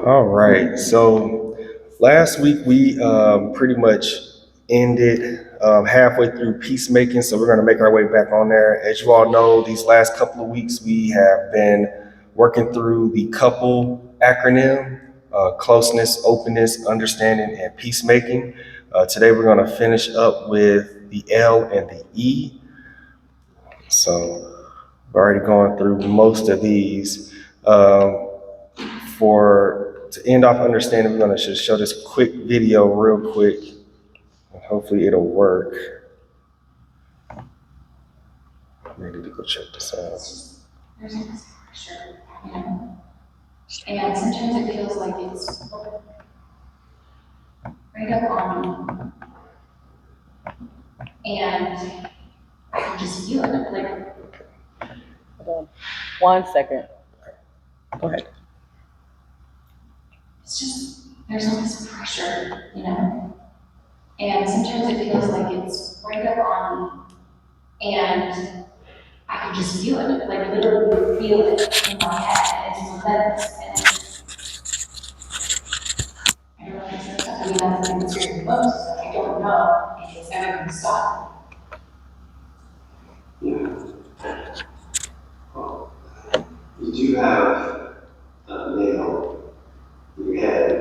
All right. So last week we pretty much ended halfway through peacemaking. So we're going to make our way back on there. As you all know, these last couple of weeks we have been working through the couple acronym: closeness, openness, understanding, and peacemaking. Today we're going to finish up with the L and the E. So we've already gone through most of these. For to end off understanding, we're gonna just show this quick video real quick, and hopefully it'll work. I'm ready to go check this out. There's always pressure, you know, and sometimes it feels like it's right up on me, and I can just feel it, like Hold on 1 second. Go ahead. it's just there's all this pressure, you know, and sometimes it feels like it's right up on me, and I can just feel it, like literally feel it in my head, and it's relentless, and I don't know if it's, I mean, that's the thing that scares me most, is that I don't know if it's ever gonna stop. Well, you do have a nail in your head.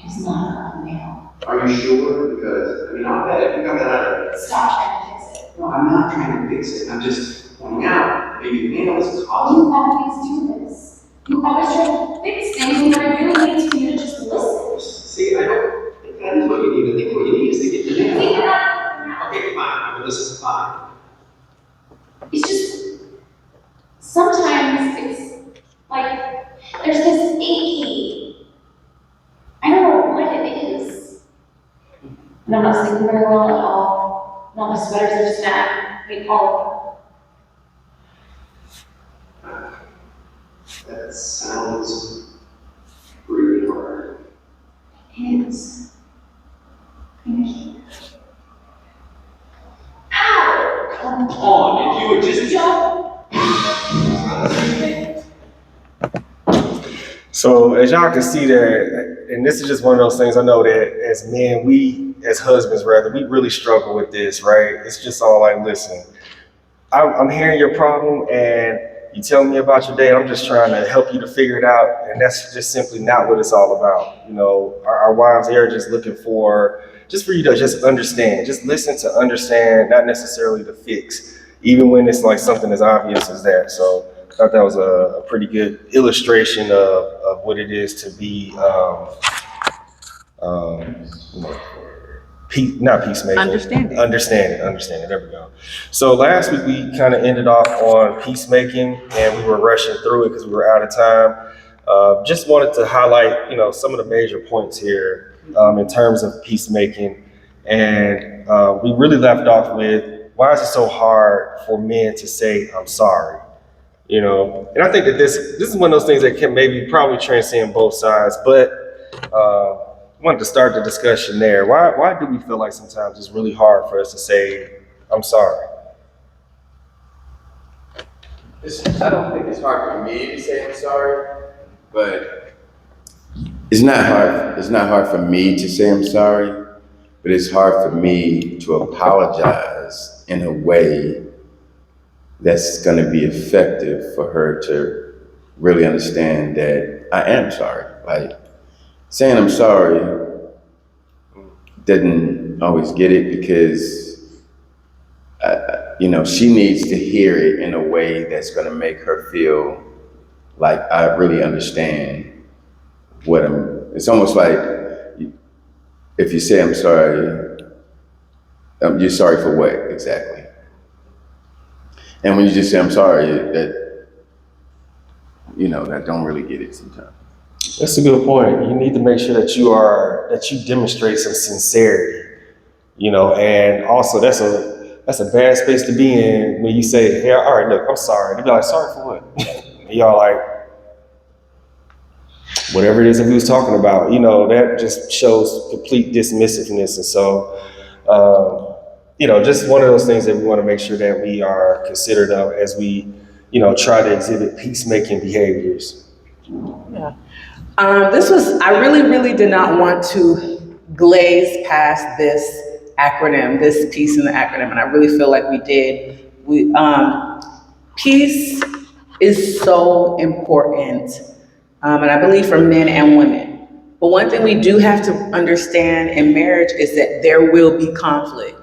It's not a nail. Are you sure? Because, I mean, I'll bet if you got that out of it. Stop trying to fix it. No, I'm not trying to fix it. I'm just pointing out maybe the nail is You causing. always do this. You always try to fix things when I really need for you to just listen. See, I don't think that is what you need. I think what you need is to get the nail. Figure out. Okay, fine. But this is fine. It's just, sometimes it's like, there's this achy. I don't know what it is. And I'm not sleeping very well at all. And all my sweaters are snapped. They all. That sounds really hard. It is. Ow! Come on, if you would just Don't. So as y'all can see there, and this is just one of those things I know that as men, we as husbands rather, we really struggle with this, right? It's just all like, listen, I'm hearing your problem and you tell me about your day. I'm just trying to help you to figure it out. And that's just simply not what it's all about. You know, our wives, they are just looking for, just for you to just understand, just listen to understand, not necessarily to fix, even when it's like something as obvious as that. So I thought that was a pretty good illustration of what it is to be, you know, not peacemaking. Understanding. There we go. So last week we kind of ended off on peacemaking, and we were rushing through it because we were out of time. Just wanted to highlight, you know, some of the major points here in terms of peacemaking, and we really left off with why is it so hard for men to say I'm sorry, you know? And I think that this is one of those things that can maybe probably transcend both sides, but. Wanted to start the discussion there. Why do we feel like sometimes it's really hard for us to say, I'm sorry? I don't think it's hard for me to say I'm sorry, but it's not hard. It's not hard for me to say I'm sorry, but it's hard for me to apologize in a way that's going to be effective for her to really understand that I am sorry. Like, saying I'm sorry doesn't always get it because, she needs to hear it in a way that's going to make her feel like I really understand it's almost like if you say I'm sorry, you're sorry for what exactly? And when you just say I'm sorry, that don't really get it sometimes. That's a good point. You need to make sure that you demonstrate some sincerity, you know, and also that's a bad space to be in when you say, hey, all right, look, I'm sorry. They be like, sorry for what? And y'all like, whatever it is that we was talking about, you know, that just shows complete dismissiveness. And so, just one of those things that we want to make sure that we are considerate of as we, try to exhibit peacemaking behaviors. Yeah. I really, really did not want to glaze past this acronym, this piece in the acronym, and I really feel like we did. Peace is so important, and I believe for men and women. But one thing we do have to understand in marriage is that there will be conflict.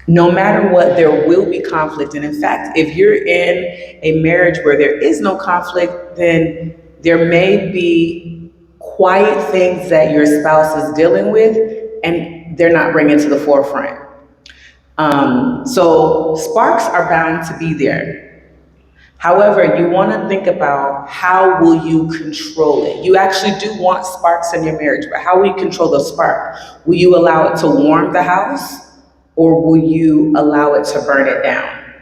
No matter what, there will be conflict. And in fact, if you're in a marriage where there is no conflict, then there may be quiet things that your spouse is dealing with and they're not bringing to the forefront. So sparks are bound to be there. However, you want to think about how will you control it. You actually do want sparks in your marriage, but how will you control the spark? Will you allow it to warm the house, or will you allow it to burn it down?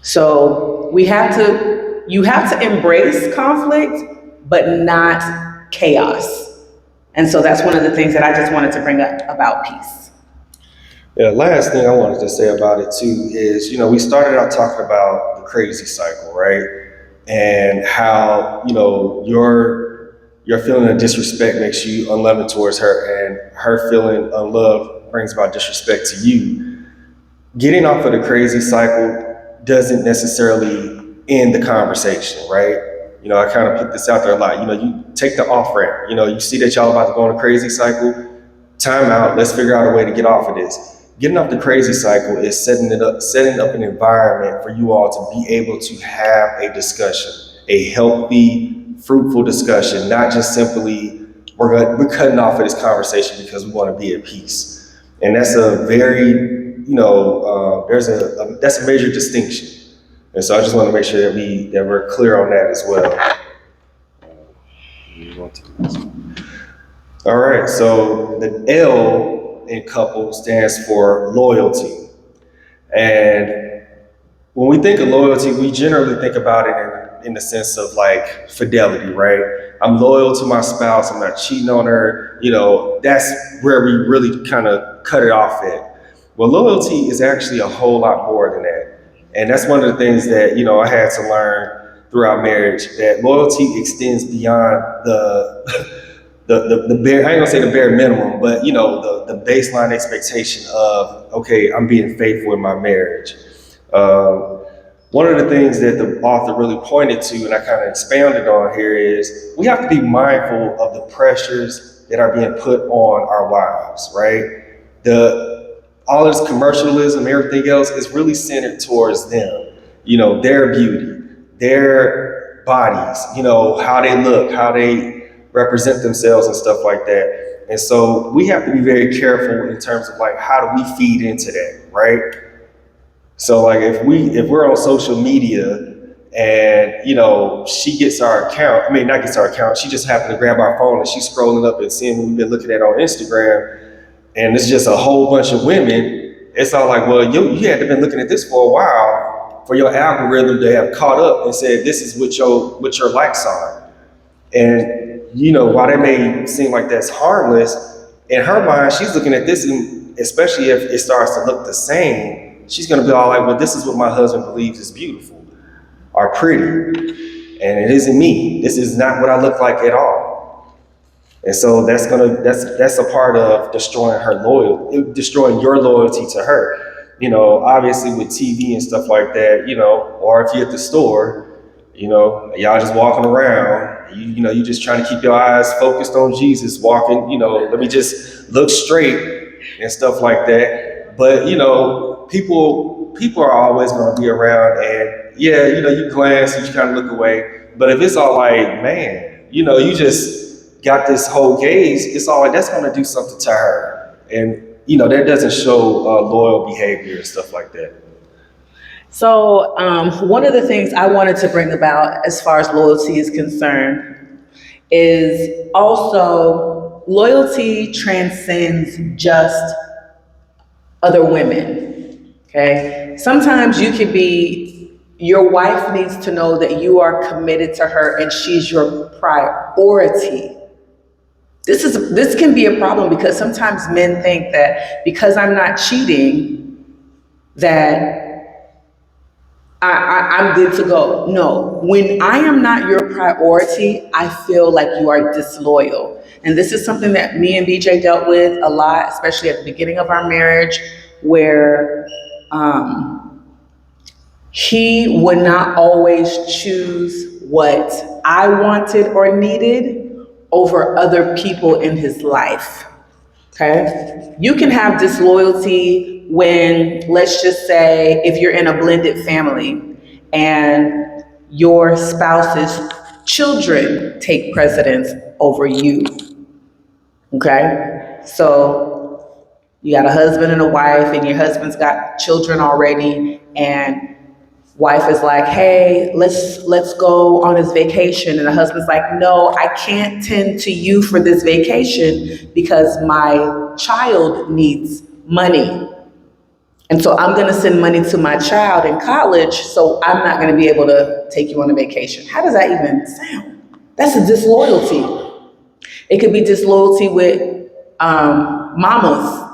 So you have to embrace conflict, but not chaos. And so that's one of the things that I just wanted to bring up about peace. Yeah, last thing I wanted to say about it too is, we started out talking about the crazy cycle, right? And how, your feeling of disrespect makes you unloving towards her, and her feeling unloved brings about disrespect to you. Getting off of the crazy cycle doesn't necessarily end the conversation, right? I kind of put this out there a lot. You take the off ramp. You see that y'all about to go on a crazy cycle. Time out. Let's figure out a way to get off of this. Getting off the crazy cycle is setting up an environment for you all to be able to have a discussion, a healthy, fruitful discussion, not just simply we're cutting off of this conversation because we want to be at peace. And that's a very, that's a major distinction. And so I just want to make sure that we're clear on that as well. All right, so the L in couple stands for loyalty. And when we think of loyalty, we generally think about it in the sense of like fidelity, right? I'm loyal to my spouse, I'm not cheating on her, that's where we really kind of cut it off at. Well, loyalty is actually a whole lot more than that. And that's one of the things that, I had to learn throughout marriage, that loyalty extends beyond the bare, I ain't gonna say the bare minimum, but the baseline expectation of, okay, I'm being faithful in my marriage. One of the things that the author really pointed to, and I kind of expounded on here, is we have to be mindful of the pressures that are being put on our wives, right? All this commercialism, everything else is really centered towards them, their beauty, their bodies, how they look, how they represent themselves and stuff like that. And so we have to be very careful in terms of like, how do we feed into that, right? So like if we're on social media and, she gets our account, not gets our account, she just happened to grab our phone and she's scrolling up and seeing what we've been looking at on Instagram, and it's just a whole bunch of women, it's all like, well, you had to been looking at this for a while for your algorithm to have caught up and said, this is what your likes are. And, while that may seem like that's harmless, in her mind, she's looking at this, and especially if it starts to look the same, she's going to be all like, well, this is what my husband believes is beautiful or pretty. And it isn't me. This is not what I look like at all. And so that's a part of destroying your loyalty to her. Obviously with TV and stuff like that, or if you're at the store, y'all just walking around, you just trying to keep your eyes focused on Jesus, walking, let me just look straight and stuff like that. But, people are always going to be around, and you glance and you kind of look away. But if it's all like, man, you just got this whole gaze, it's all like, that's going to do something to her. And, that doesn't show loyal behavior and stuff like that. So one of the things I wanted to bring about as far as loyalty is concerned is also loyalty transcends just other women, okay? Sometimes your wife needs to know that you are committed to her and she's your priority. This can be a problem because sometimes men think that because I'm not cheating, that I'm good to go. No, when I am not your priority, I feel like you are disloyal. And this is something that me and BJ dealt with a lot, especially at the beginning of our marriage, where he would not always choose what I wanted or needed over other people in his life. Okay? You can have disloyalty when, let's just say, if you're in a blended family and your spouse's children take precedence over you. Okay? So you got a husband and a wife, and your husband's got children already, and wife is like, hey, let's go on this vacation. And the husband's like, no, I can't tend to you for this vacation because my child needs money. And so I'm gonna send money to my child in college, so I'm not gonna be able to take you on a vacation. How does that even sound? That's a disloyalty. It could be disloyalty with mamas,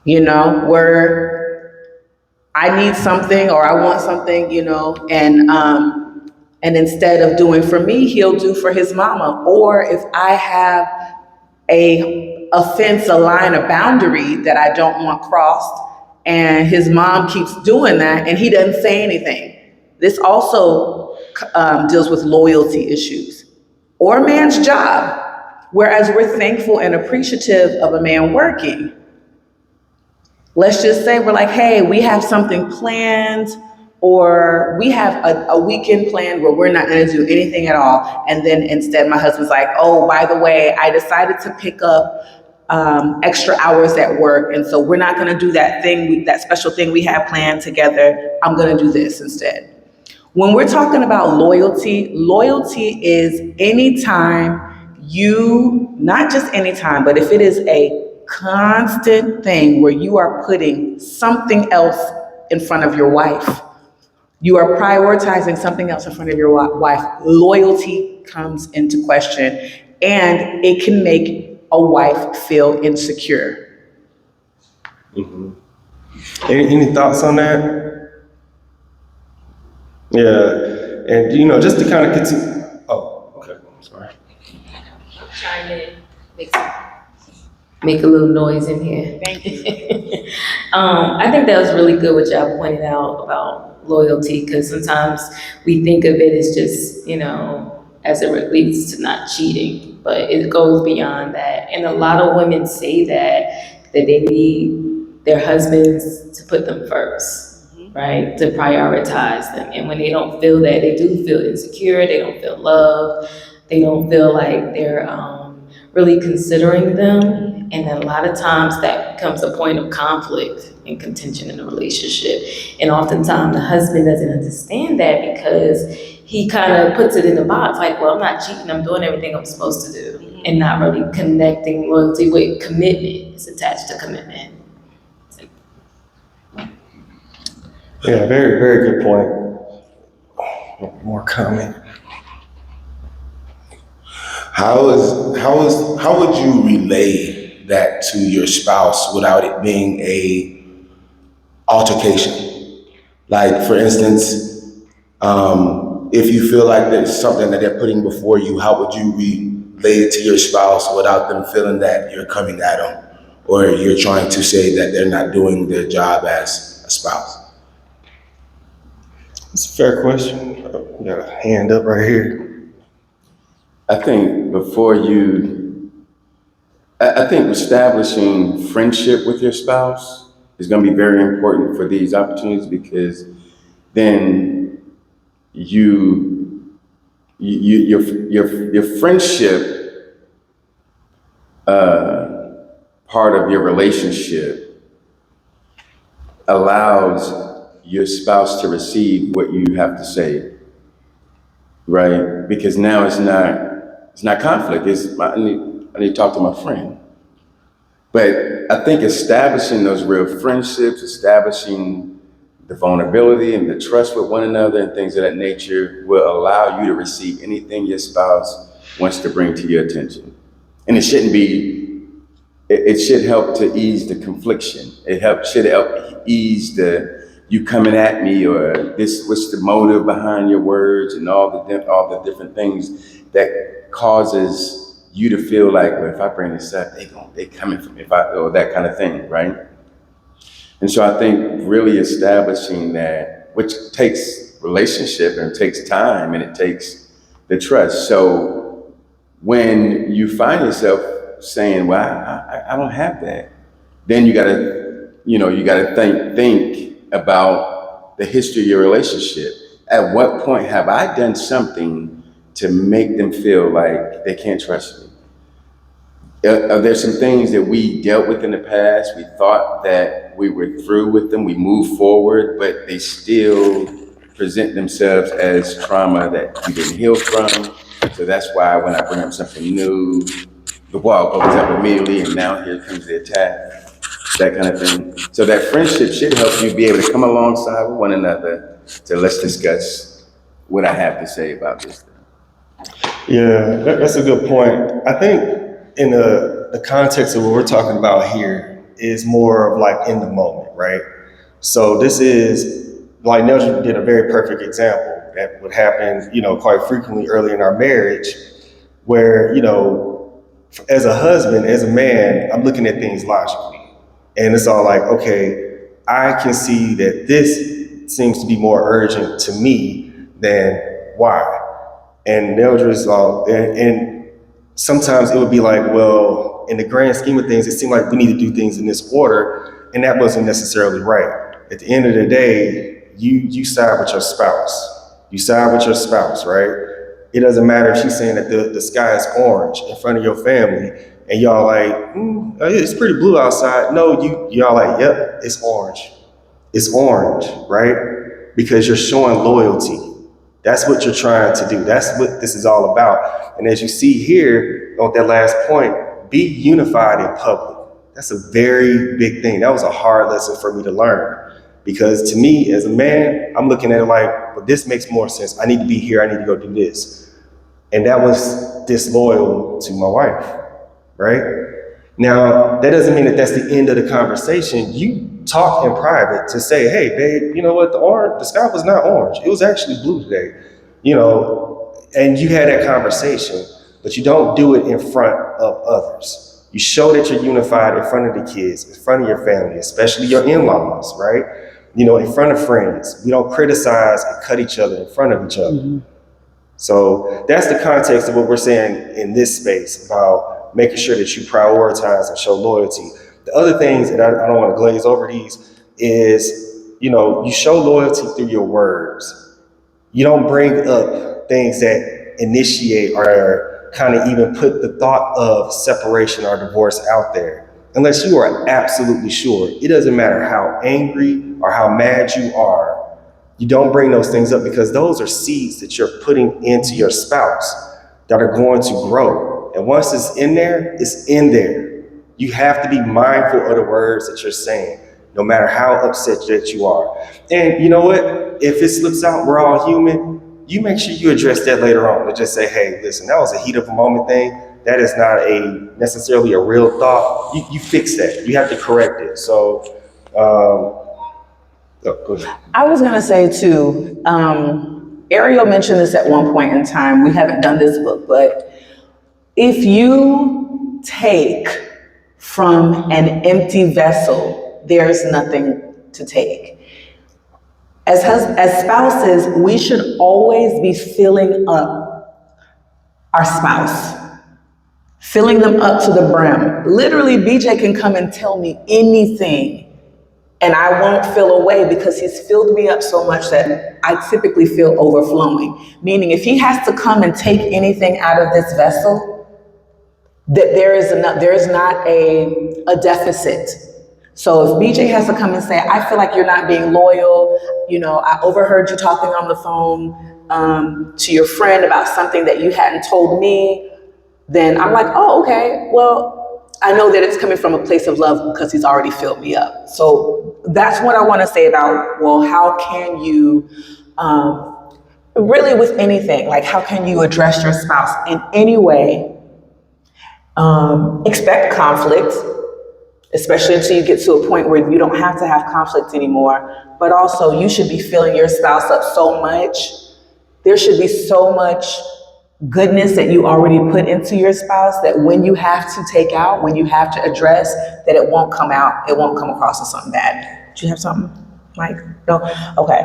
where I need something or I want something, and instead of doing for me, he'll do for his mama. Or if I have a fence, a line, a boundary that I don't want crossed, and his mom keeps doing that and he doesn't say anything. This also deals with loyalty issues. Or a man's job, whereas we're thankful and appreciative of a man working. Let's just say we're like, hey, we have something planned, or we have a weekend planned where we're not gonna do anything at all. And then instead my husband's like, oh, by the way, I decided to pick up extra hours at work. And so we're not gonna do that thing, that special thing we have planned together. I'm gonna do this instead. When we're talking about loyalty, loyalty is anytime you, not just anytime, but if it is a constant thing where you are putting something else in front of your wife, you are prioritizing something else in front of your wife, loyalty comes into question, and it can make a wife feel insecure. Mm-hmm. Any thoughts on that? Yeah, and just to kind of continue. Oh, okay. I'm sorry. Chime in, make a little noise in here. Thank you. I think that was really good what y'all pointed out about loyalty, because sometimes we think of it as just, as it relates to not cheating, but it goes beyond that. And a lot of women say that they need their husbands to put them first, right? To prioritize them. And when they don't feel that, they do feel insecure, they don't feel loved, they don't feel like they're really considering them. And a lot of times that becomes a point of conflict and contention in a relationship. And oftentimes the husband doesn't understand that because he kind of puts it in the box, like, well, I'm not cheating, I'm doing everything I'm supposed to do. And not really connecting loyalty with commitment. It's attached to commitment. Yeah, very, very good point. More comment. How would you relay that to your spouse without it being a altercation? Like, for instance, if you feel like there's something that they're putting before you, how would you relay it to your spouse without them feeling that you're coming at them or you're trying to say that they're not doing their job as a spouse? It's a fair question. We got a hand up right here. I think I think establishing friendship with your spouse is going to be very important for these opportunities, because then your friendship part of your relationship allows your spouse to receive what you have to say, right? Because now it's not conflict. I need to talk to my friend. But I think establishing those real friendships, establishing the vulnerability and the trust with one another and things of that nature will allow you to receive anything your spouse wants to bring to your attention. And it should help to ease the confliction. Should help ease you coming at me, or this, what's the motive behind your words, and all the different things that causes you to feel like, well, if I bring this up, they coming for me, or that kind of thing, right? And so I think really establishing that, which takes relationship and it takes time and it takes the trust. So when you find yourself saying, well, I don't have that, then you gotta think about the history of your relationship. At what point have I done something to make them feel like they can't trust me? Are there some things that we dealt with in the past? We thought that we were through with them, we moved forward, but they still present themselves as trauma that we didn't heal from. So that's why when I bring up something new, the wall goes up immediately, and now here comes the attack, that kind of thing. So that friendship should help you be able to come alongside with one another to let's discuss what I have to say about this. Yeah, that's a good point. I think in the context of what we're talking about here is more of like in the moment, right? So this is, like Nelson did a very perfect example that would happen, quite frequently early in our marriage, where, as a husband, as a man, I'm looking at things logically. And it's all like, okay, I can see that this seems to be more urgent to me than why. And Neldrid's and sometimes it would be like, well, in the grand scheme of things, it seemed like we need to do things in this order, and that wasn't necessarily right. At the end of the day, you side with your spouse. You side with your spouse, right? It doesn't matter if she's saying that the sky is orange in front of your family, and y'all like, it's pretty blue outside. No, y'all like, yep, it's orange. It's orange, right? Because you're showing loyalty. That's what you're trying to do. That's what this is all about. And as you see here on that last point, be unified in public. That's a very big thing. That was a hard lesson for me to learn, because to me as a man, I'm looking at it like, well, this makes more sense. I need to be here. I need to go do this. And that was disloyal to my wife, right? Now, that doesn't mean that that's the end of the conversation. You talk in private to say, hey, babe, you know what? The sky was not orange. It was actually blue today, and you had that conversation, but you don't do it in front of others. You show that you're unified in front of the kids, in front of your family, especially your in-laws, right? In front of friends. We don't criticize and cut each other in front of each other. Mm-hmm. So that's the context of what we're saying in this space about making sure that you prioritize and show loyalty. The other things, and I don't want to glaze over these, is, you show loyalty through your words. You don't bring up things that initiate or kind of even put the thought of separation or divorce out there, unless you are absolutely sure. It doesn't matter how angry or how mad you are. You don't bring those things up, because those are seeds that you're putting into your spouse that are going to grow. And once it's in there, it's in there. You have to be mindful of the words that you're saying, no matter how upset that you are. And you know what? If it slips out, we're all human. You make sure you address that later on, and just say, hey, listen, that was a heat of a moment thing. That is not necessarily a real thought. You fix that. You have to correct it. So, go ahead. I was going to say too, Ariel mentioned this at one point in time. We haven't done this book, but if you take from an empty vessel, there's nothing to take. As spouses, we should always be filling up our spouse, filling them up to the brim. Literally, BJ can come and tell me anything, and I won't feel away, because he's filled me up so much that I typically feel overflowing. Meaning, if he has to come and take anything out of this vessel, that there is not a deficit. So if BJ has to come and say, I feel like you're not being loyal, I overheard you talking on the phone to your friend about something that you hadn't told me, then I'm like, oh, okay, well, I know that it's coming from a place of love because he's already filled me up. So that's what I want to say about, well, how can you, really with anything, like how can you address your spouse in any way, expect conflict, especially until you get to a point where you don't have to have conflict anymore. But also, you should be filling your spouse up so much. There should be so much goodness that you already put into your spouse that when you have to take out, when you have to address, that it won't come out, it won't come across as something bad. Do you have something, Mike? No? Okay.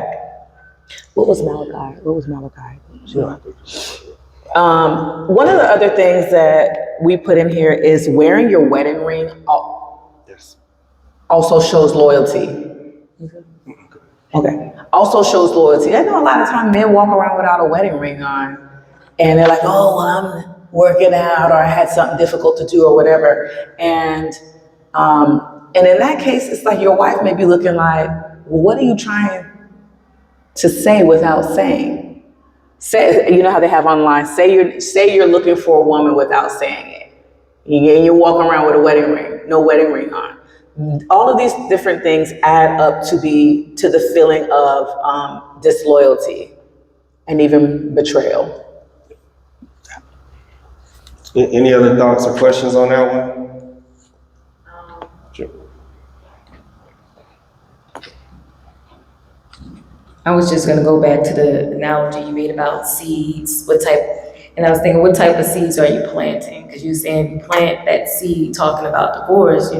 What was Malachi? One of the other things that we put in here is wearing your wedding ring also shows loyalty. Okay. Also shows loyalty. I know a lot of times men walk around without a wedding ring on. And they're like, oh, well, I'm working out, or I had something difficult to do, or whatever. And in that case, it's like your wife may be looking like, well, what are you trying to say without saying? Say, you know how they have online, say you're looking for a woman without saying it. And you're walking around with a wedding ring, no wedding ring on. All of these different things add up to the feeling of disloyalty and even betrayal. Any other thoughts or questions on that one? Sure. I was just gonna go back to the analogy you made about seeds, and I was thinking, what type of seeds are you planting? Because you're saying you plant that seed talking about divorce,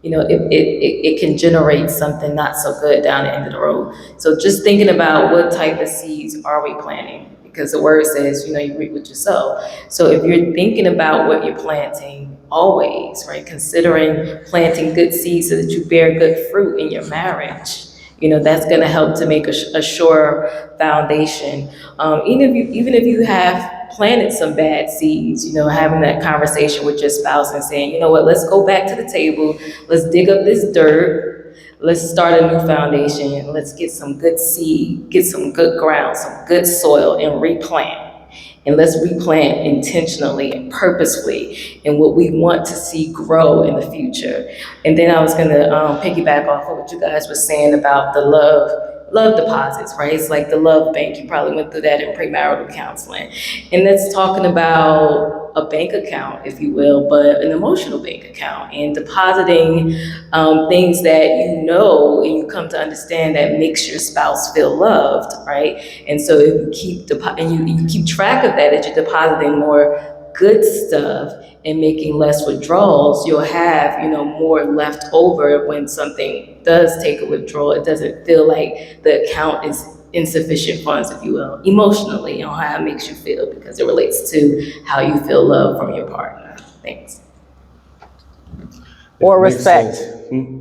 it can generate something not so good down the end of the road. So just thinking about what type of seeds are we planting? Because the word says, you reap what you sow. So if you're thinking about what you're planting always, right, considering planting good seeds so that you bear good fruit in your marriage, that's going to help to make a sure foundation. Even if you have planted some bad seeds, having that conversation with your spouse and saying, you know what, let's go back to the table, let's dig up this dirt, let's start a new foundation, let's get some good seed, get some good ground, some good soil, and replant. And let's replant intentionally and purposefully in what we want to see grow in the future. And then I was gonna piggyback off of what you guys were saying about the love deposits, right? It's like the love bank. You probably went through that in premarital counseling. And that's talking about a bank account, if you will, but an emotional bank account, and depositing things that and you come to understand that makes your spouse feel loved, right? And so if you keep you keep track of that you're depositing more good stuff and making less withdrawals, you'll have, more left over when something does take a withdrawal. It doesn't feel like the account is insufficient funds, if you will, emotionally, how it makes you feel, because it relates to how you feel loved from your partner. Thanks. Or respect.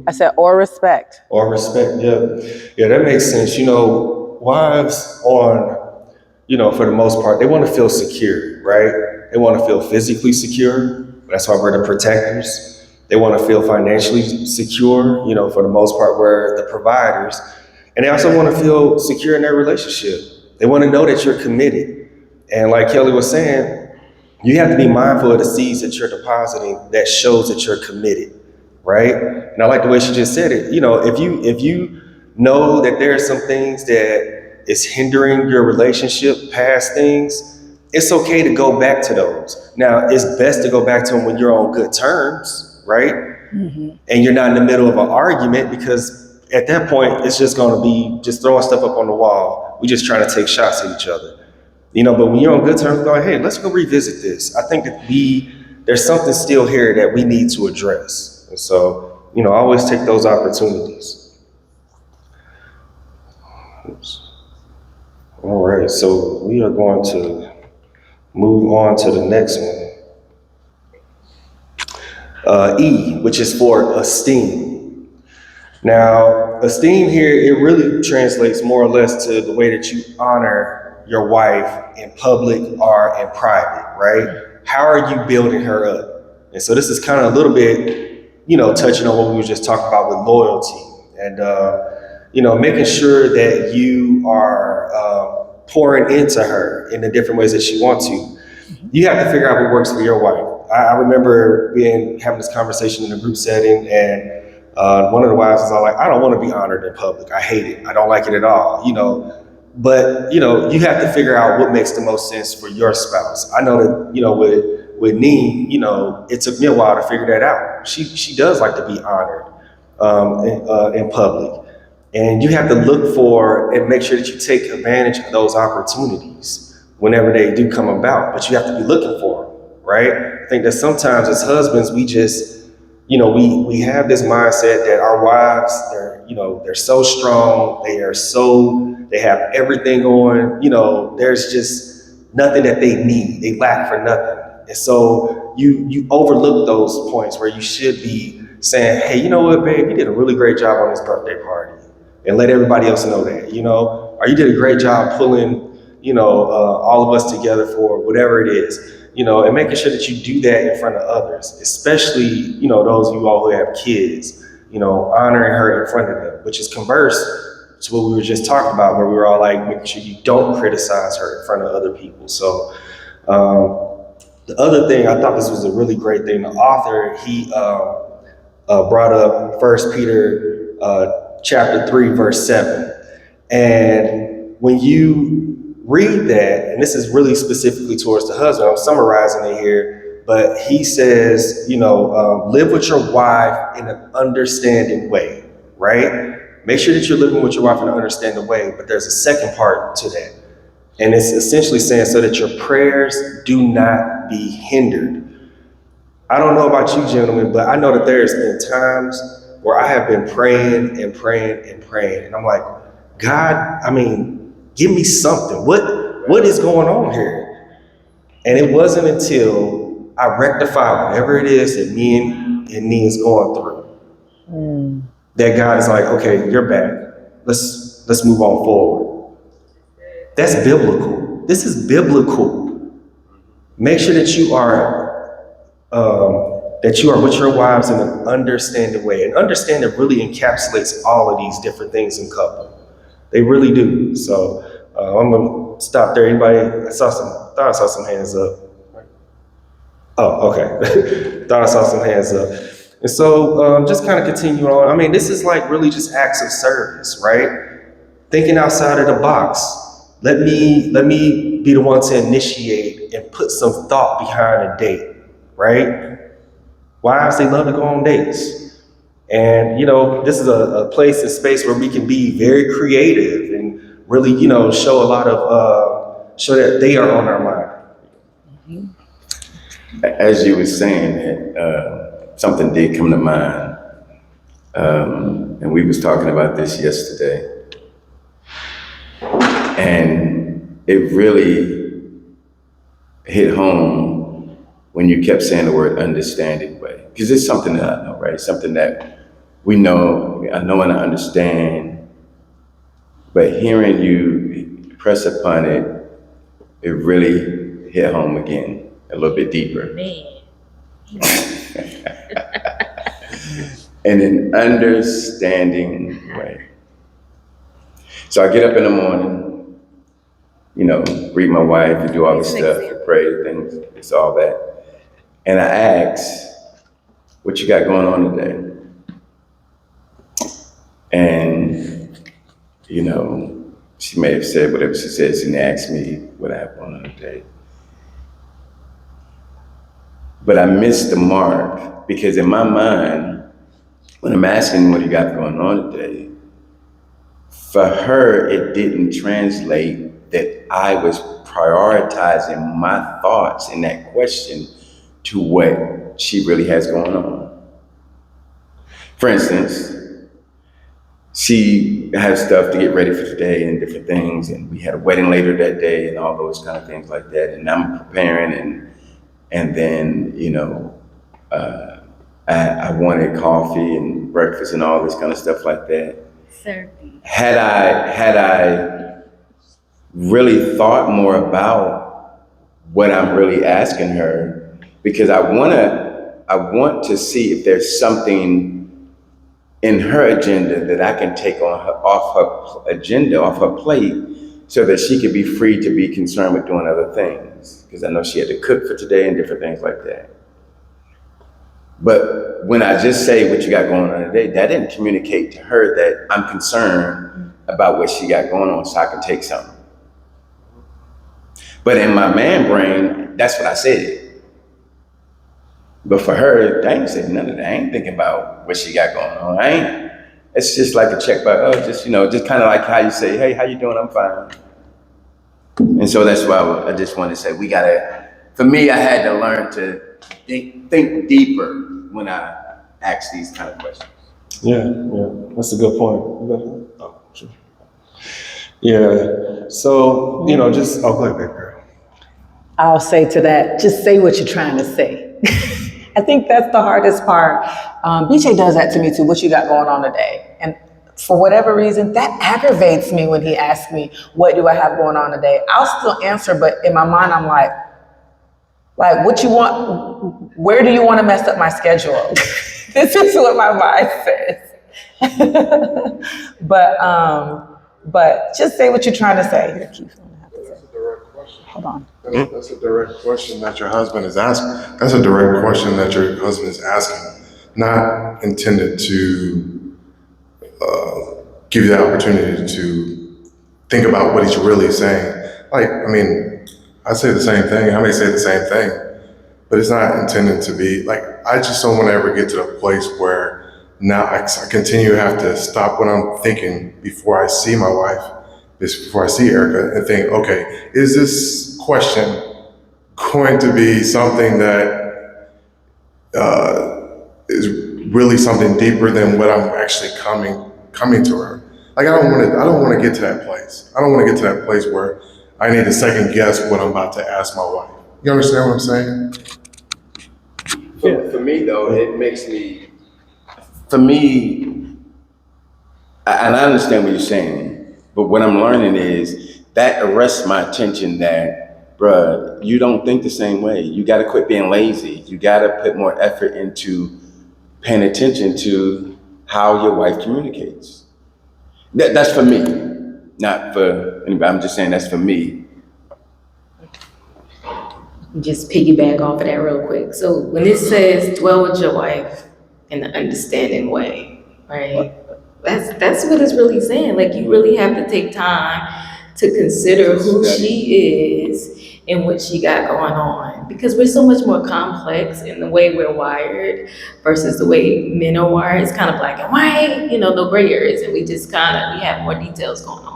I said, or respect. Or respect, yeah. Yeah, that makes sense. Wives for the most part, they want to feel secure, right? They want to feel physically secure. That's why we're the protectors. They want to feel financially secure, for the most part, we're the providers. And they also want to feel secure in their relationship. They want to know that you're committed. And like Kelly was saying, you have to be mindful of the seeds that you're depositing that shows that you're committed, right? And I like the way she just said it. If you know that there are some things that is hindering your relationship, past things, it's okay to go back to those. Now, it's best to go back to them when you're on good terms, right? Mm-hmm. And you're not in the middle of an argument, because at that point, it's just going to be just throwing stuff up on the wall. We just trying to take shots at each other, but when you're on good terms, going, hey, let's go revisit this. I think that there's something still here that we need to address. And so, always take those opportunities. Oops. All right, so we are going to move on to the next one. E, which is for esteem. Now, esteem here, it really translates more or less to the way that you honor your wife in public or in private, right? How are you building her up? And so this is kind of a little bit, touching on what we were just talking about with loyalty and, making sure that you are pouring into her in the different ways that you want to. You have to figure out what works for your wife. I remember having this conversation in a group setting, and one of the wives was all like, I don't want to be honored in public. I hate it. I don't like it at all, But, you have to figure out what makes the most sense for your spouse. I know that, with Nee, you know, it took me a while to figure that out. She does like to be honored in public. And you have to look for and make sure that you take advantage of those opportunities whenever they do come about. But you have to be looking for them, right? I think that sometimes as husbands, we just, you know, we have this mindset that our wives, they're so strong, they have everything on, you know, there's just nothing that they need. They lack for nothing. And so you overlook those points where you should be saying, hey, you know what, babe, you did a really great job on this birthday party. And let everybody else know that, you know, or you did a great job pulling, you know, all of us together for whatever it is, you know, and making sure that you do that in front of others, especially, you know, those of you all who have kids, you know, honoring her in front of them, which is converse to what we were just talking about, where we were all like making sure you don't criticize her in front of other people. So the other thing, I thought this was a really great thing. The author, he brought up 1 Peter chapter 3, verse 7. And when you read that, and this is really specifically towards the husband, I'm summarizing it here, but he says, you know, live with your wife in an understanding way, right? Make sure that you're living with your wife in an understanding way, but there's a second part to that. And it's essentially saying so that your prayers do not be hindered. I don't know about you gentlemen, but I know that there's been times where I have been praying and praying and praying. And I'm like, God, I mean, give me something. What is going on here? And it wasn't until I rectified whatever it is that me and Nee is going through that God is like, okay, you're back. Let's move on forward. That's biblical. This is biblical. Make sure that you are with your wives in an understanding way. And understanding really encapsulates all of these different things in couple. They really do. So I'm gonna stop there. Anybody? I thought I saw some hands up. Oh, okay. Thought I saw some hands up. And so just kind of continue on. I mean, this is like really just acts of service, right? Thinking outside of the box. Let me be the one to initiate and put some thought behind a date, right? Wives, they love to go on dates. And, you know, this is a place and space where we can be very creative and really, you know, show a lot of, show that they are on our mind. As you were saying that, something did come to mind. And we was talking about this yesterday. And it really hit home when you kept saying the word understanding way. Because it's something that I know, right? Something that we know, I know and I understand. But hearing you press upon it, it really hit home again, a little bit deeper. In an understanding way. So I get up in the morning, you know, greet my wife and do all this stuff, pray, things, it's all that. And I ask, what you got going on today? And, you know, she may have said whatever she said, she didn't ask me what I have going on today. But I missed the mark because in my mind, when I'm asking what you got going on today, for her, it didn't translate that I was prioritizing my thoughts in that question to what she really has going on. For instance, she has stuff to get ready for today and different things, and we had a wedding later that day and all those kind of things like that, and I'm preparing and then, you know, I wanted coffee and breakfast and all this kind of stuff like that. Had I really thought more about what I'm really asking her, because I want to see if there's something in her agenda that I can take off her plate, so that she could be free to be concerned with doing other things. Because I know she had to cook for today and different things like that. But when I just say what you got going on today, that didn't communicate to her that I'm concerned about what she got going on so I can take something. But in my man brain, that's what I said. But for her, I ain't saying none of that. I ain't thinking about what she got going on. It's just like a check by, just kind of like how you say, hey, how you doing? I'm fine. And so that's why I just want to say for me, I had to learn to think deeper when I ask these kind of questions. Yeah, that's a good point. Oh, sure. Yeah, so, just, go ahead, baby girl. I'll say to that, just say what you're trying to say. I think that's the hardest part. BJ does that to me too. What you got going on today? And for whatever reason, that aggravates me when he asks me, what do I have going on today? I'll still answer, but in my mind, I'm like, what you want? Where do you want to mess up my schedule? This is what my mind says. But just say what you're trying to say. Here, Keith. That's a direct question. Hold on. That's a direct question that your husband is asking. That's a direct question that your husband is asking, not intended to give you the opportunity to think about what he's really saying. I say the same thing. I may say the same thing, but it's not intended to be I just don't want to ever get to the place where now I continue to have to stop what I'm thinking before I see my wife, before I see Erica, and think, okay, is this question going to be something that is really something deeper than what I'm actually coming to her? I don't want to get to that place. I don't want to get to that place where I need to second guess what I'm about to ask my wife. You understand what I'm saying? For me, though, it makes me, and I understand what you're saying, but what I'm learning is that arrests my attention that, bruh, you don't think the same way. You got to quit being lazy. You got to put more effort into paying attention to how your wife communicates. That's for me, not for anybody. I'm just saying that's for me. Just piggyback off of that real quick. So when it says dwell with your wife in an understanding way, right? That's what it's really saying. You really have to take time to consider who she is and what she got going on. Because we're so much more complex in the way we're wired versus the way men are wired. It's kind of black and white, no gray areas, and we have more details going on.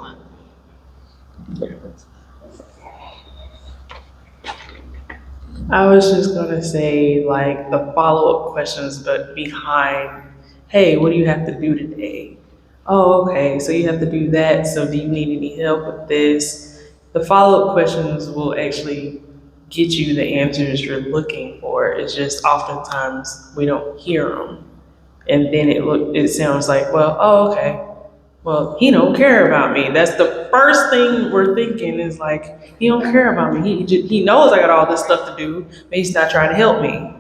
I was just gonna say the follow-up questions, but behind, hey, what do you have to do today? Oh, okay, so you have to do that, so do you need any help with this? The follow-up questions will actually get you the answers you're looking for. It's just oftentimes we don't hear them. And then it sounds like, well, oh, okay. Well, he don't care about me. That's the first thing we're thinking is he don't care about me. He knows I got all this stuff to do, but he's not trying to help me.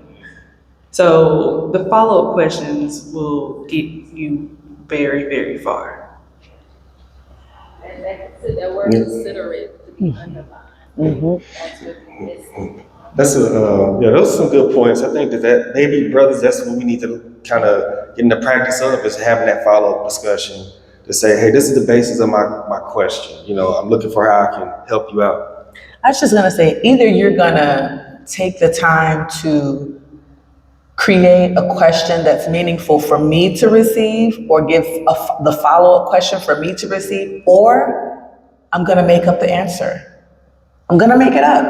So the follow-up questions will get you very, very far. And that word considerate to be underlined. That's what it's. Those are some good points. I think that maybe, brothers, that's what we need to kind of get in the practice of, is having that follow-up discussion to say, hey, this is the basis of my question. I'm looking for how I can help you out. I was just gonna say, either you're gonna take the time to create a question that's meaningful for me to receive, or give the follow-up question for me to receive, or I'm gonna make up the answer. I'm gonna make it up.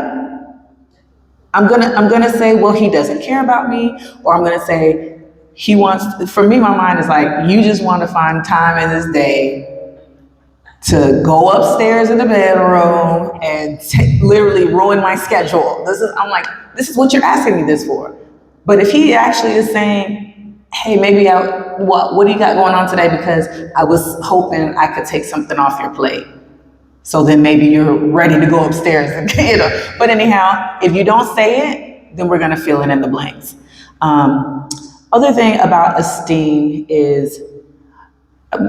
I'm gonna say, well, he doesn't care about me, or I'm gonna say, for me, my mind is you just want to find time in this day to go upstairs in the bedroom and literally ruin my schedule. This is what you're asking me this for. But if he actually is saying, hey, maybe what do you got going on today? Because I was hoping I could take something off your plate. So then maybe you're ready to go upstairs and But anyhow, if you don't say it, then we're gonna fill it in the blanks. Other thing about esteem is,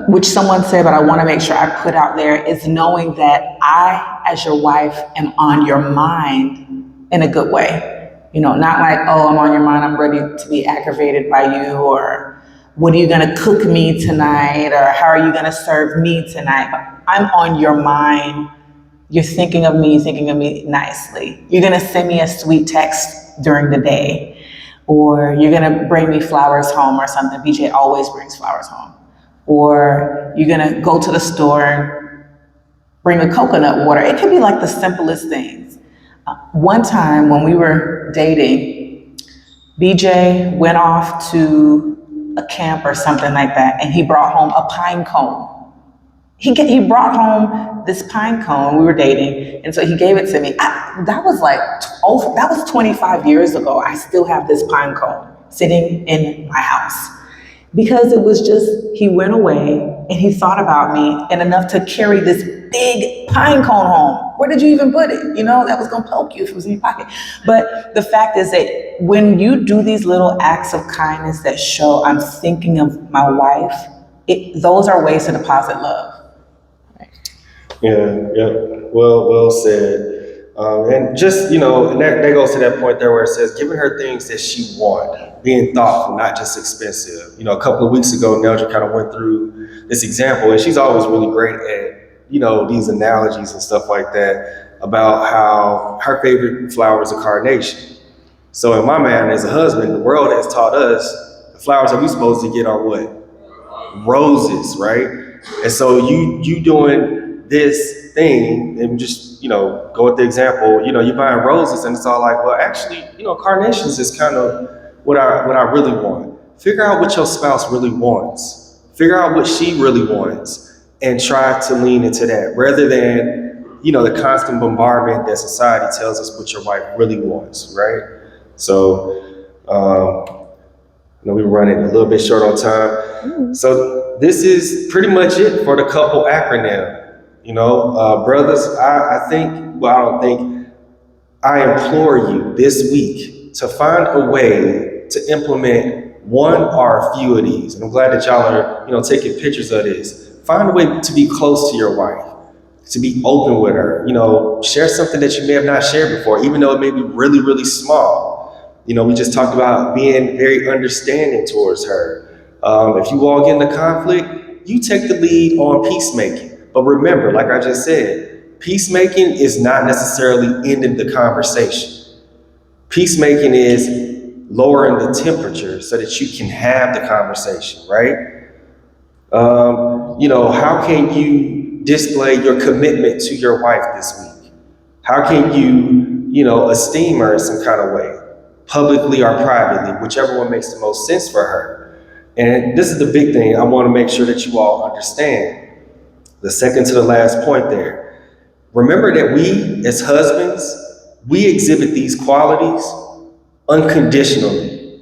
which someone said, but I want to make sure I put out there, is knowing that I, as your wife, am on your mind in a good way. Not oh, I'm on your mind, I'm ready to be aggravated by you, or what are you going to cook me tonight, or how are you going to serve me tonight? But I'm on your mind. You're thinking of me nicely. You're going to send me a sweet text during the day. Or you're gonna bring me flowers home or something. BJ always brings flowers home. Or you're gonna go to the store and bring a coconut water. It could be like the simplest things. One time when we were dating, BJ went off to a camp or something like that, and he brought home a pine cone. He brought home this pine cone. We were dating, and so he gave it to me. That was 25 years ago. I still have this pine cone sitting in my house because it was just, he went away and he thought about me and enough to carry this big pine cone home. Where did you even put it? You know, that was gonna poke you if it was in your pocket. But the fact is that when you do these little acts of kindness that show I'm thinking of my wife, those are ways to deposit love. Yeah. Well said. And just, and that goes to that point there where it says, giving her things that she want, being thoughtful, not just expensive. A couple of weeks ago, Neldra kind of went through this example, and she's always really great at, these analogies and stuff like that about how her favorite flower is a carnation. So in my mind, as a husband, the world has taught us the flowers that we're supposed to get are what? Roses, right? And so you doing this thing and just, go with the example, you're buying roses and it's all like, well, actually, carnations is kind of what I really want. Figure out what your spouse really wants. Figure out what she really wants and try to lean into that rather than, the constant bombardment that society tells us what your wife really wants, right? So, we were running a little bit short on time. So this is pretty much it for the couple acronym. Brothers, I implore you this week to find a way to implement one or a few of these. And I'm glad that y'all are, taking pictures of this. Find a way to be close to your wife, to be open with her, share something that you may have not shared before, even though it may be really, really small. We just talked about being very understanding towards her. If you all get into conflict, you take the lead on peacemaking. But remember, like I just said, peacemaking is not necessarily ending the conversation. Peacemaking is lowering the temperature so that you can have the conversation, right? How can you display your commitment to your wife this week? How can you, esteem her in some kind of way, publicly or privately, whichever one makes the most sense for her. And this is the big thing I want to make sure that you all understand. The second to the last point there. Remember that we, as husbands, we exhibit these qualities unconditionally.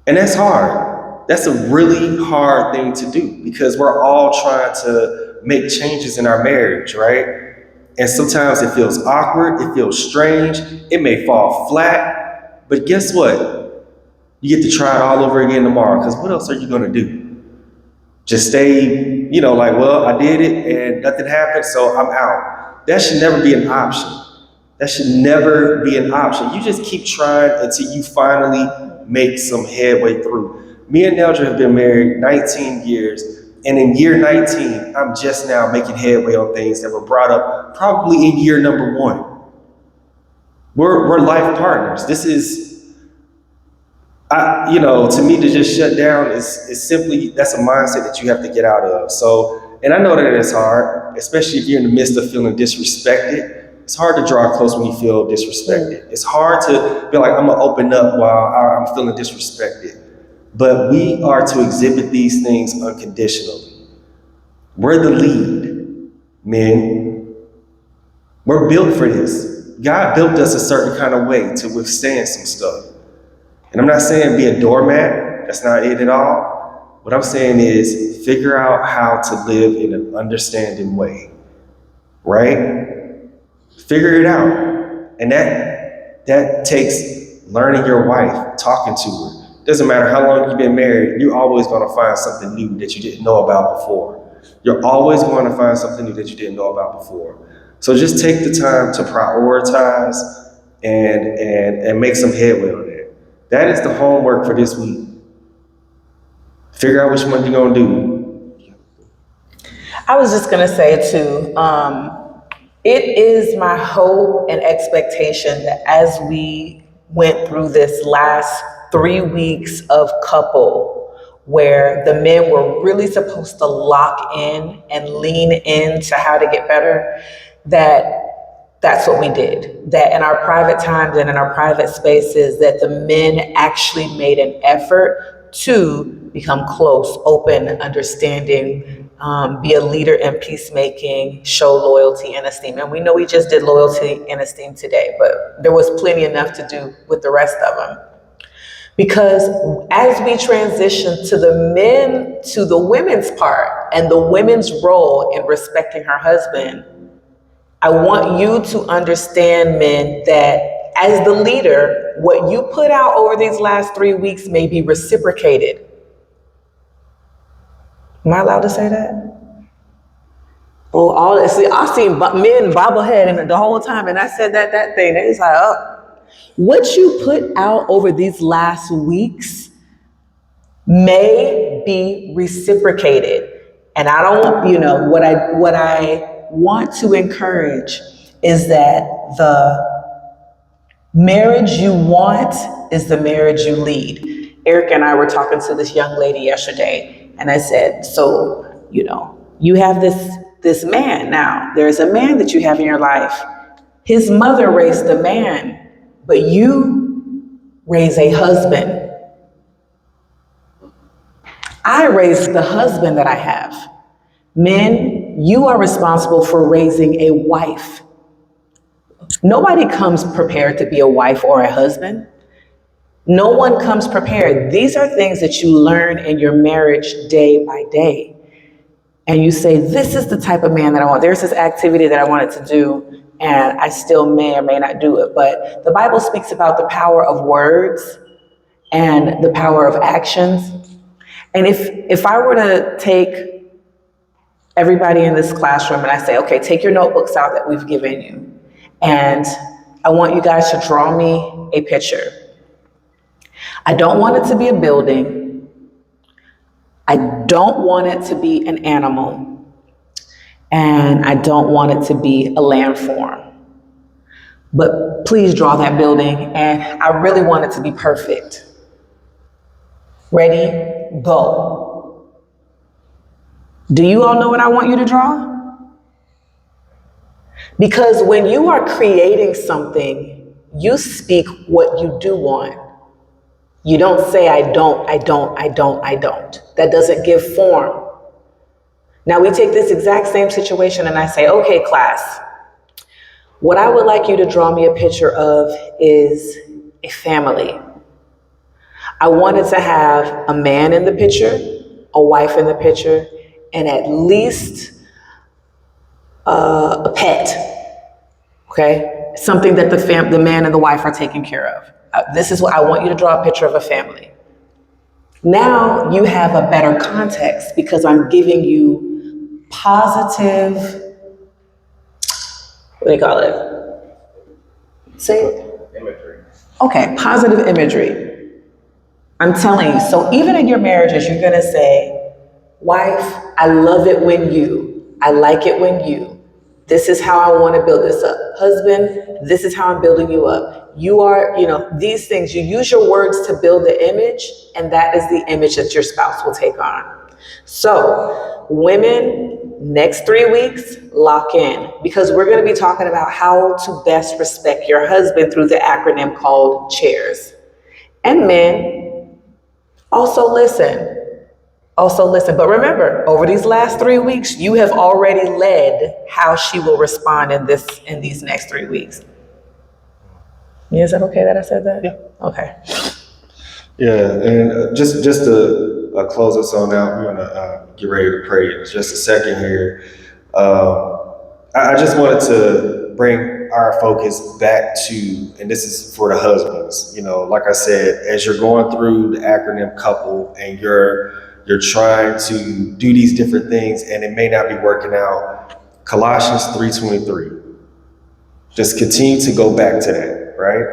And that's hard. That's a really hard thing to do because we're all trying to make changes in our marriage, right? And sometimes it feels awkward, it feels strange, it may fall flat, but guess what? You get to try it all over again tomorrow, because what else are you gonna do? Just stay, well, I did it and nothing happened, so I'm out. That should never be an option. That should never be an option. You just keep trying until you finally make some headway through. Me and Neldra have been married 19 years, and in year 19, I'm just now making headway on things that were brought up probably in year number 1. We're life partners. This is, to me, to just shut down is simply, that's a mindset that you have to get out of. So, and I know that it's hard, especially if you're in the midst of feeling disrespected. It's hard to draw close when you feel disrespected. It's hard to be like, I'm gonna open up while I'm feeling disrespected. But we are to exhibit these things unconditionally. We're the lead, men. We're built for this. God built us a certain kind of way to withstand some stuff. And I'm not saying be a doormat. That's not it at all. What I'm saying is figure out how to live in an understanding way, right? Figure it out. And that takes learning your wife, talking to her. Doesn't matter how long you've been married, you're always going to find something new that you didn't know about before. You're always going to find something new that you didn't know about before. So just take the time to prioritize and make some headway on it. That is the homework for this week. Figure out which one you're gonna do. I was just gonna say too, it is my hope and expectation that as we went through this last 3 weeks of couple where the men were really supposed to lock in and lean into how to get better, that's what we did. That in our private times and in our private spaces, that the men actually made an effort to become close, open, understanding, be a leader in peacemaking, show loyalty and esteem. And we know we just did loyalty and esteem today, but there was plenty enough to do with the rest of them. Because as we transition to the women's part and the women's role in respecting her husband, I want you to understand, men, that as the leader, what you put out over these last 3 weeks may be reciprocated. Am I allowed to say that? Oh, I've seen men bobblehead the whole time, and I said that thing. It's like, oh. What you put out over these last weeks may be reciprocated. And I don't, what I want to encourage is that the marriage you want is the marriage you lead. Eric and I were talking to this young lady yesterday, and I said, so, you have this man now. There's a man that you have in your life. His mother raised the man, but you raise a husband. I raised the husband that I have. Men, you are responsible for raising a wife. Nobody comes prepared to be a wife or a husband. No one comes prepared. These are things that you learn in your marriage day by day. And you say, this is the type of man that I want. There's this activity that I wanted to do, and I still may or may not do it. But the Bible speaks about the power of words and the power of actions. And if I were to take everybody in this classroom and I say, okay, take your notebooks out that we've given you, and I want you guys to draw me a picture. I don't want it to be a building. I don't want it to be an animal. And I don't want it to be a landform. But please draw that building, and I really want it to be perfect. Ready? Go. Do you all know what I want you to draw? Because when you are creating something, you speak what you do want. You don't say, I don't. That doesn't give form. Now we take this exact same situation and I say, okay, class, what I would like you to draw me a picture of is a family. I wanted to have a man in the picture, a wife in the picture, and at least a pet, okay? Something that the man and the wife are taking care of. This is what I want you to draw a picture of a family. Now you have a better context because I'm giving you positive, what do you call it? Say it. Imagery. Okay, positive imagery. I'm telling you, so even in your marriages, you're gonna say, wife, I love it when I like it when this is how I wanna build this up. Husband, this is how I'm building you up. You are, these things, you use your words to build the image, and that is the image that your spouse will take on. So, women, next 3 weeks, lock in, because we're going to be talking about how to best respect your husband through the acronym called CHAIRS. And men, also listen. But remember, over these last 3 weeks, you have already led how she will respond in these next 3 weeks. Yeah, is that okay that I said that? Yeah. Okay. Yeah, and just to close us on out, we're gonna get ready to pray in just a second here. I just wanted to bring our focus back to, and this is for the husbands. Like I said, as you're going through the acronym couple and you're trying to do these different things and it may not be working out, Colossians 3:23. Just continue to go back to that, right?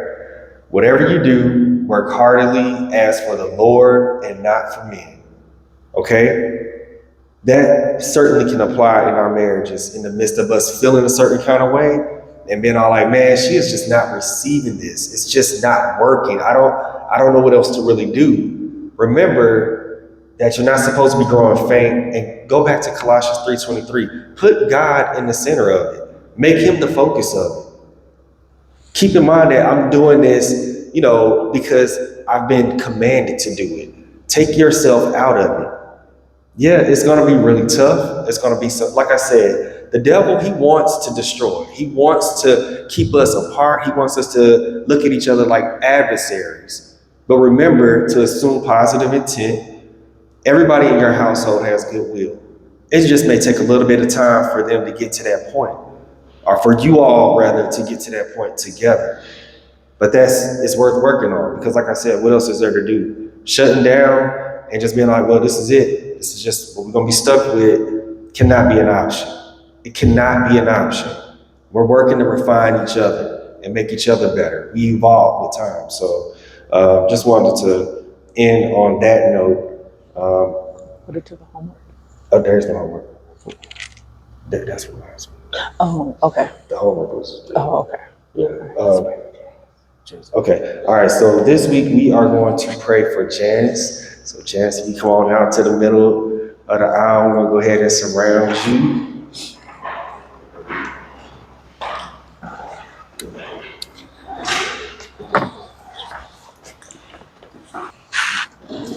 Whatever you do, work heartily as for the Lord and not for men. Okay? That certainly can apply in our marriages in the midst of us feeling a certain kind of way and being all like, man, she is just not receiving this. It's just not working. I I don't know what else to really do. Remember that you're not supposed to be growing faint, and go back to Colossians 3:23. Put God in the center of it. Make him the focus of it. Keep in mind that I'm doing this, because I've been commanded to do it. Take yourself out of it. Yeah, it's going to be really tough. It's going to be like I said, the devil, he wants to destroy. He wants to keep us apart. He wants us to look at each other like adversaries. But remember to assume positive intent. Everybody in your household has goodwill. It just may take a little bit of time for them to get to that point, or for you all rather to get to that point together. But it's worth working on, because like I said, what else is there to do? Shutting down and just being like, well, this is it. This is just what we're going to be stuck with cannot be an option. It cannot be an option. We're working to refine each other and make each other better. We evolve with time. So just wanted to end on that note. Put it to the homework. Oh, there's the homework. That's what I was. Oh, okay. The homework was. Oh, okay. Yeah. Okay. All right. So this week we are going to pray for Janice. So Janice, if you come on out to the middle of the aisle, we're going to go ahead and surround you.